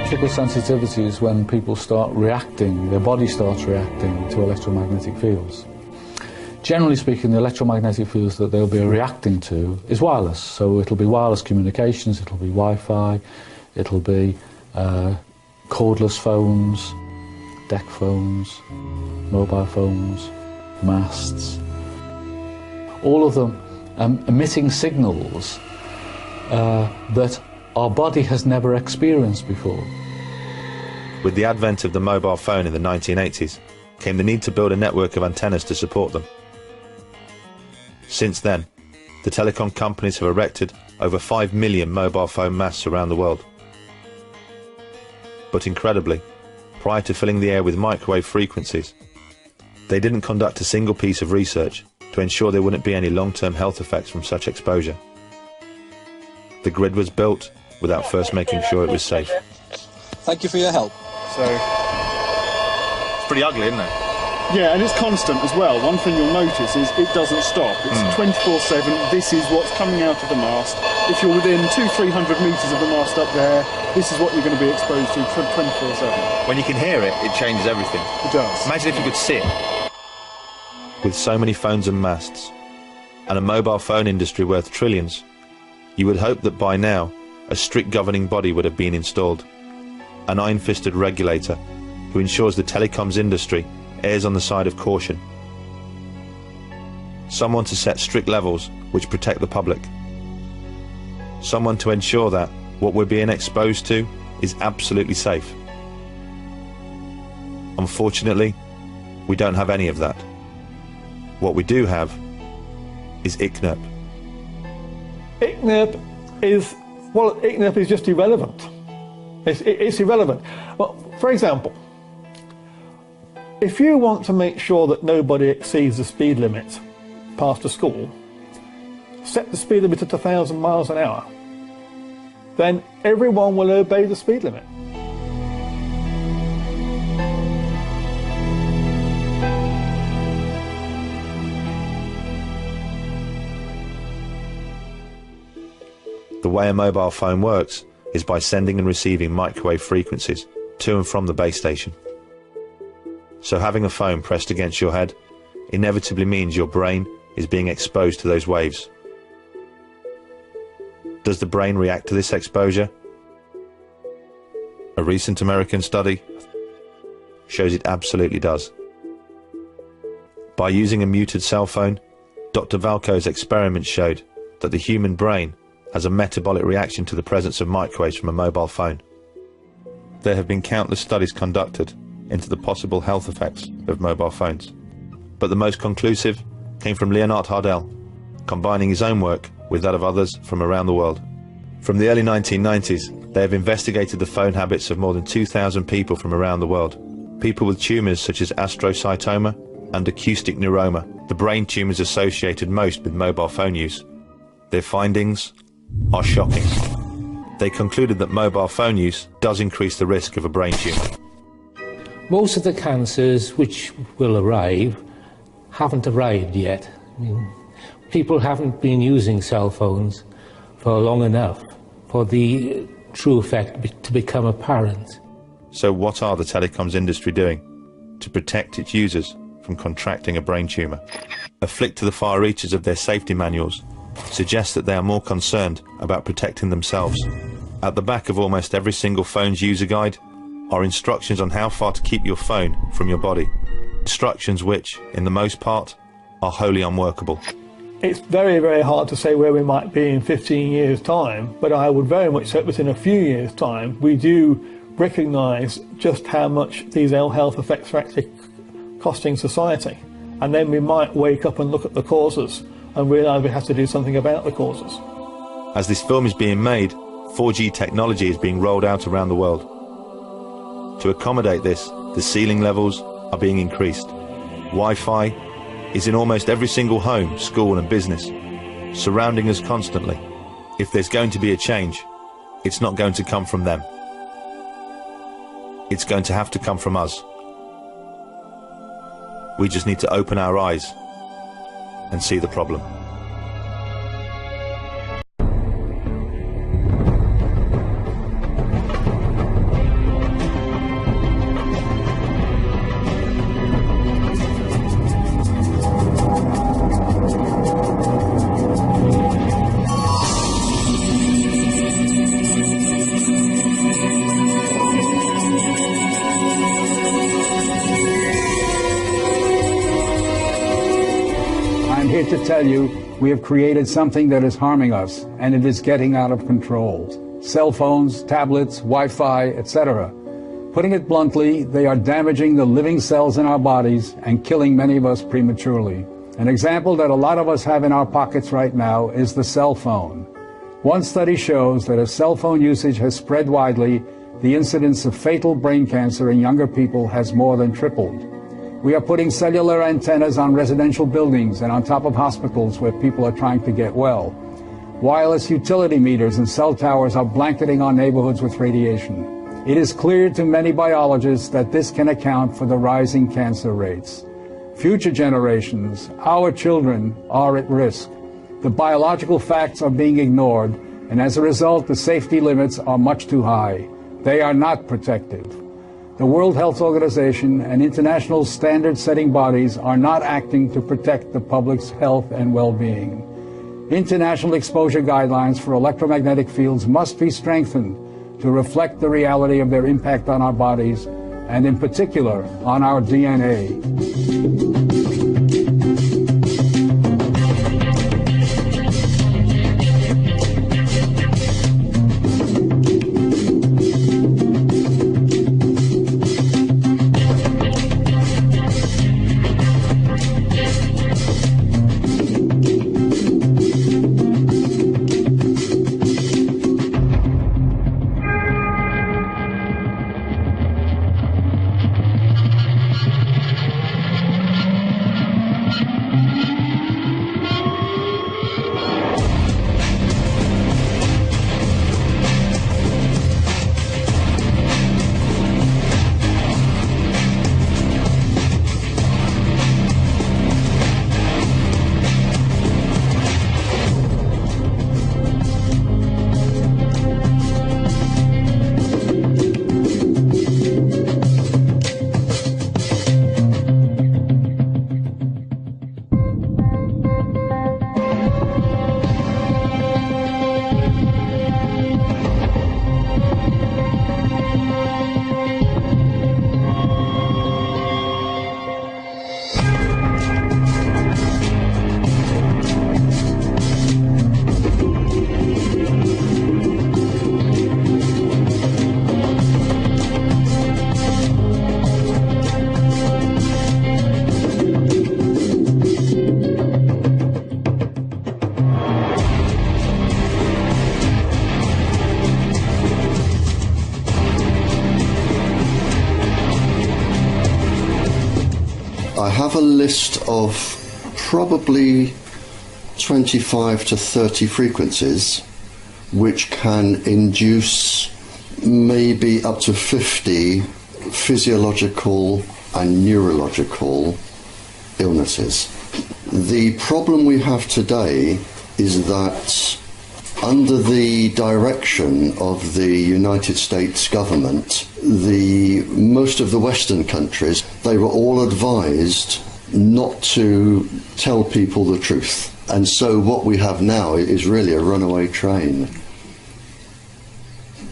electrical sensitivity is when people start reacting, their body starts reacting to electromagnetic fields. Generally speaking, the electromagnetic fields that they'll be reacting to is wireless. So it'll be wireless communications, it'll be Wi-Fi, it'll be cordless phones, deck phones, mobile phones, masts. All of them emitting signals that our body has never experienced before. With the advent of the mobile phone in the 1980s, came the need to build a network of antennas to support them. Since then, the telecom companies have erected over 5 million mobile phone masts around the world. But incredibly, prior to filling the air with microwave frequencies, they didn't conduct a single piece of research to ensure there wouldn't be any long-term health effects from such exposure. The grid was built without first making sure it was safe. Thank you for your help. So, it's pretty ugly, isn't it? yeah, and it's constant as well. One thing you'll notice is it doesn't stop. It's 24/7. This is what's coming out of the mast. If you're within 200-300 metres of the mast up there, this is what you're going to be exposed to 24/7. When you can hear it, it changes everything. It does. Imagine if you could see it. With so many phones and masts, and a mobile phone industry worth trillions, you would hope that by now a strict governing body would have been installed, an iron-fisted regulator who ensures the telecoms industry errs on the side of caution, someone to set strict levels which protect the public, someone to ensure that what we're being exposed to is absolutely safe. Unfortunately, we don't have any of that. What we do have is ICNIRP. ICNIRP is just irrelevant. It's irrelevant. Well, for example, if you want to make sure that nobody exceeds the speed limit past a school, set the speed limit at 1,000 miles an hour. Then everyone will obey the speed limit. The way a mobile phone works is by sending and receiving microwave frequencies to and from the base station. So having a phone pressed against your head inevitably means your brain is being exposed to those waves. Does the brain react to this exposure? A recent American study shows it absolutely does. By using a muted cell phone, Dr. Valco's experiments showed that the human brain has a metabolic reaction to the presence of microwaves from a mobile phone. There have been countless studies conducted into the possible health effects of mobile phones, but the most conclusive came from Leonard Hardell, combining his own work with that of others from around the world. From the early 1990s, they have investigated the phone habits of more than 2,000 people from around the world. People with tumours such as astrocytoma and acoustic neuroma, the brain tumours associated most with mobile phone use. Their findings are shocking. They concluded that mobile phone use does increase the risk of a brain tumour. Most of the cancers which will arrive haven't arrived yet. I mean, people haven't been using cell phones for long enough for the true effect to become apparent. So what are the telecoms industry doing to protect its users from contracting a brain tumour? A flick to the far reaches of their safety manuals suggests that they are more concerned about protecting themselves. At the back of almost every single phone's user guide are instructions on how far to keep your phone from your body. Instructions which, in the most part, are wholly unworkable. It's very, very hard to say where we might be in 15 years' time, but I would very much hope that in a few years' time we do recognise just how much these ill health effects are actually costing society. And then we might wake up and look at the causes and realise we have to do something about the causes. As this film is being made, 4G technology is being rolled out around the world. To accommodate this, the ceiling levels are being increased. Wi-Fi is in almost every single home, school and business, surrounding us constantly. If there's going to be a change, it's not going to come from them. It's going to have to come from us. We just need to open our eyes and see the problem. to tell you we have created something that is harming us, and it is getting out of control. Cell phones, tablets, Wi-Fi, etc. Putting it bluntly, they are damaging the living cells in our bodies and killing many of us prematurely. An example that a lot of us have in our pockets right now is the cell phone. One study shows that as cell phone usage has spread widely, the incidence of fatal brain cancer in younger people has more than tripled. We are putting cellular antennas on residential buildings and on top of hospitals where people are trying to get well. Wireless utility meters and cell towers are blanketing our neighborhoods with radiation. It is clear to many biologists that this can account for the rising cancer rates. Future generations, our children, are at risk. The biological facts are being ignored, and as a result, the safety limits are much too high. They are not protective. The World Health Organization and international standard-setting bodies are not acting to protect the public's health and well-being. International exposure guidelines for electromagnetic fields must be strengthened to reflect the reality of their impact on our bodies, and in particular, on our DNA. I have a list of probably 25 to 30 frequencies which can induce maybe up to 50 physiological and neurological illnesses. The problem we have today is that under the direction of the United States government, most of the Western countries, they were all advised not to tell people the truth. And so what we have now is really a runaway train.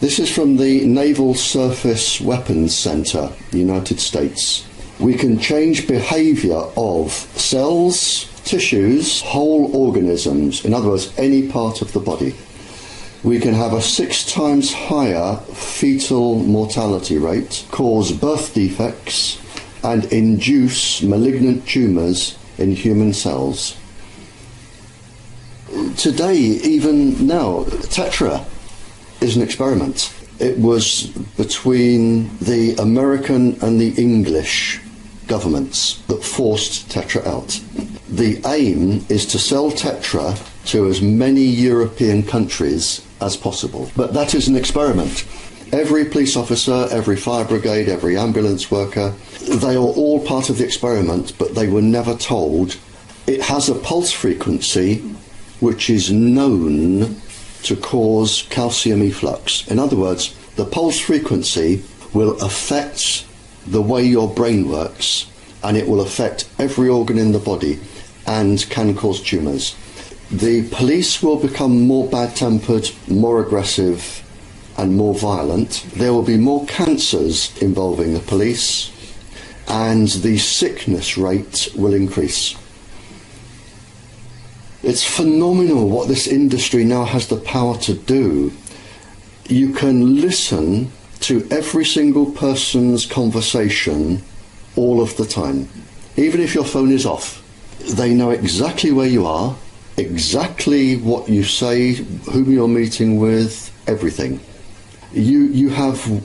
This is from the Naval Surface Weapons Center, United States. We can change behavior of cells, tissues, whole organisms, in other words, any part of the body. We can have a 6 times higher fetal mortality rate, cause birth defects, and induce malignant tumours in human cells. Today, even now, Tetra is an experiment. It was between the American and the English governments that forced Tetra out. The aim is to sell Tetra to as many European countries as possible. But that is an experiment. Every police officer, every fire brigade, every ambulance worker, they are all part of the experiment, but they were never told it has a pulse frequency which is known to cause calcium efflux. In other words, the pulse frequency will affect the way your brain works, and it will affect every organ in the body and can cause tumours. The police will become more bad-tempered, more aggressive and more violent. There will be more cancers involving the police, and the sickness rate will increase. It's phenomenal what this industry now has the power to do. You can listen to every single person's conversation all of the time. Even if your phone is off, they know exactly where you are, exactly what you say, whom you're meeting with, everything. You have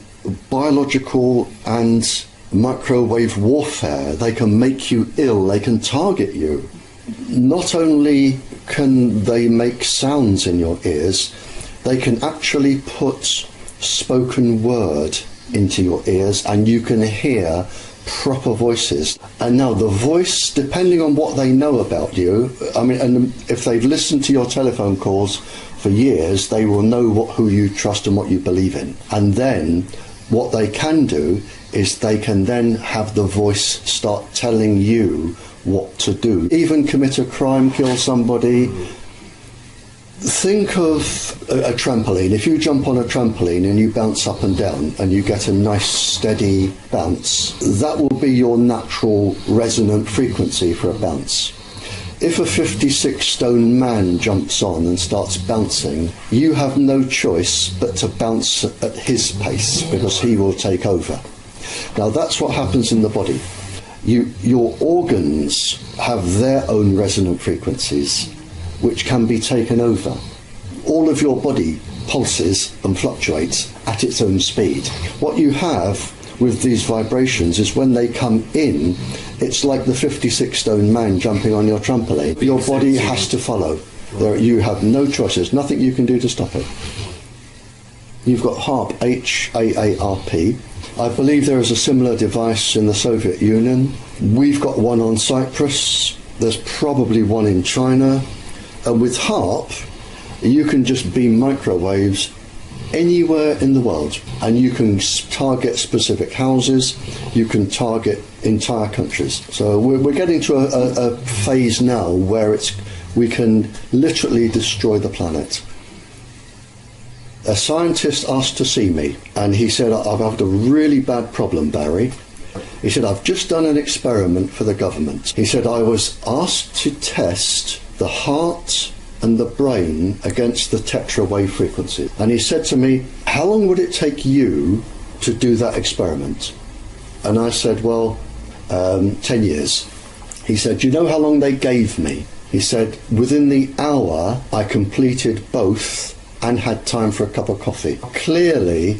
biological and microwave warfare. They can make you ill, they can target you. Not only can they make sounds in your ears, they can actually put spoken word into your ears and you can hear proper voices. And now the voice, depending on what they know about you, I mean, and if they've listened to your telephone calls for years, they will know who you trust and what you believe in. And then what they can do is they can then have the voice start telling you what to do. Even commit a crime, kill somebody. Think of a trampoline. If you jump on a trampoline and you bounce up and down and you get a nice steady bounce, that will be your natural resonant frequency for a bounce. If a 56-stone man jumps on and starts bouncing, you have no choice but to bounce at his pace because he will take over. Now that's what happens in the body. Your organs have their own resonant frequencies which can be taken over. All of your body pulses and fluctuates at its own speed. What you have with these vibrations is when they come in, it's like the 56-stone man jumping on your trampoline. Your body has to follow. You have no choice. There's nothing you can do to stop it. You've got HAARP, H-A-A-R-P. I believe there is a similar device in the Soviet Union. We've got one on Cyprus. There's probably one in China. And with HAARP, you can just beam microwaves anywhere in the world, and you can target specific houses, you can target entire countries. So we're getting to a phase now where we can literally destroy the planet. A scientist asked to see me, and he said, I've had a really bad problem, Barry. He said, I've just done an experiment for the government. He said, I was asked to test the heart and the brain against the tetra wave frequency. And he said to me, how long would it take you to do that experiment? And I said, well, 10 years. He said, do you know how long they gave me? He said, within the hour, I completed both and had time for a cup of coffee. Clearly,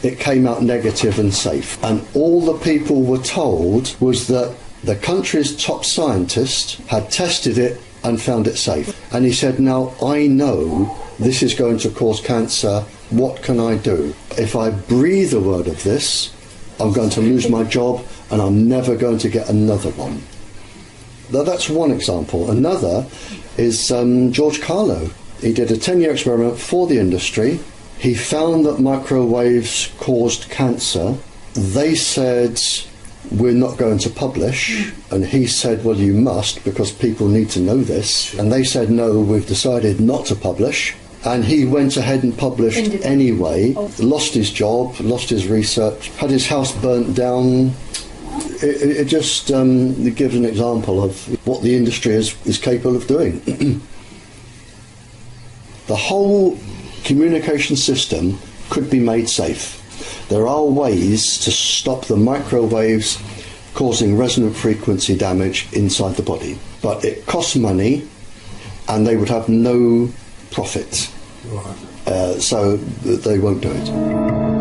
it came out negative and safe. And all the people were told was that the country's top scientist had tested it and found it safe. And he said, now I know this is going to cause cancer. What can I do? If I breathe a word of this, I'm going to lose my job and I'm never going to get another one. Now, that's one example. Another is George Carlo. He did a 10-year experiment for the industry. He found that microwaves caused cancer. They said, we're not going to publish. And he said, well, you must, because people need to know this. And they said, no, we've decided not to publish. And he went ahead and published anyway, lost his job, lost his research, had his house burnt down. It just gives an example of what the industry is capable of doing. The whole communication system could be made safe. There are ways to stop the microwaves causing resonant frequency damage inside the body. But it costs money and they would have no profit. So they won't do it.